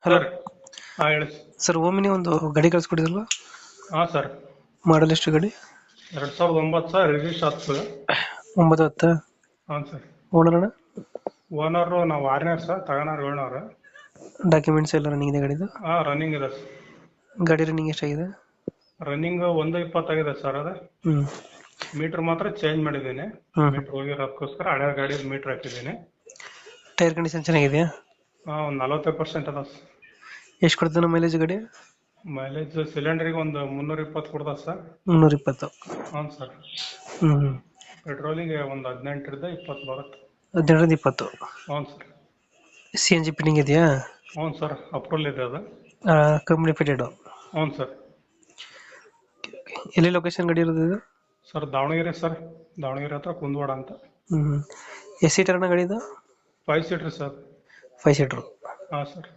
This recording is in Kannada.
Hello sir. ಹಾಂ ಹೇಳಿ. ಸರ್, ಓಮಿನಿ ಒಂದು ಗಾಡಿ ಕಳಿಸ್ಕೊಡಿದ್ರಲ್ಲ, ಹಾಂ ಸರ್. ಮಾಡಲ್ ಎಷ್ಟು ಗಾಡಿ? 2009 ಸರ್, ರಿಜಿಸ್ಟರ್ ಆಗ್ತದೆ. 910. ಹಾಂ ಸರ್. ಓನರ್ ಅಣ್ಣ? ಓನರು ನಾವು 6ನೇರು ಸರ್, ತಗೋಣಾರು 7ನವ್ರು. ಡಾಕ್ಯುಮೆಂಟ್ಸ್ ಎಲ್ಲ ರನ್ನಿಂಗ್ ಇದೆ ಗಾಡಿದು? ಹಾಂ, ರನ್ನಿಂಗ್ ಇದೆ ಸರ್. ಗಾಡಿ ರನ್ನಿಂಗ್ ಎಷ್ಟಾಗಿದೆ? ರನ್ನಿಂಗ್ 1:20 ಆಗಿದೆ ಸರ್. ಅದು ಹ್ಞೂ ಮೀಟ್ರ್ ಮಾತ್ರ ಚೇಂಜ್ ಮಾಡಿದ್ದೀನಿ. ಹ್ಞೂ ಮೀಟ್ರ್ ಹೋಗಿರೋದಕ್ಕೋಸ್ಕರ ಹಳೆ ಗಾಡಿ ಮೀಟ್ರ್ ಹಾಕಿದ್ದೀನಿ. ಟೈರ್ ಕಂಡೀಷನ್ ಚೆನ್ನಾಗಿದೆಯಾ? ಹಾಂ, ಒಂದು 40% ಅದ ಸರ್. ಎಷ್ಟು ಕೊಡ್ತಾನೆ ಮೈಲೇಜ್ ಗಾಡಿ? ಮೈಲೇಜ್ ಸಿಲಿಂಡ್ರಿಗೆ ಒಂದು 320 ಕೊಡ್ತದೆ ಸರ್. 320. ಹ್ಞೂ ಸರ್. ಹ್ಞೂ ಹ್ಞೂ ಪೆಟ್ರೋಲಿಗೆ ಒಂದು 18ರಿಂದ 20 ಬರುತ್ತೆ. 18-20. ಹ್ಞೂ sir. C N G fitting ಇದೆಯಾ? ಹ್ಞೂ ಸರ್, ಅಪ್ರೂವಲ್ ಇದೆ ಅದು. Company fitted? ಹ್ಞೂ ಸರ್. ಎಲ್ಲಿ ಲೊಕೇಶನ್ ಗಾಡಿ ಇರೋದು ಇದು? ಸರ್ ದಾವಣಗೆರೆ ಸರ್, ದಾವಣಗೆರೆ ಹತ್ರ ಕುಂದವಾಡ ಅಂತ. ಎಷ್ಟು ಸೀಟರ್ ಅಣ್ಣ ಗಾಡಿ ಇದು? 5 ಸೀಟ್ರ್ ಸರ್. 5 ಸೀಟ್ರು. ಹಾಂ ಸರ್.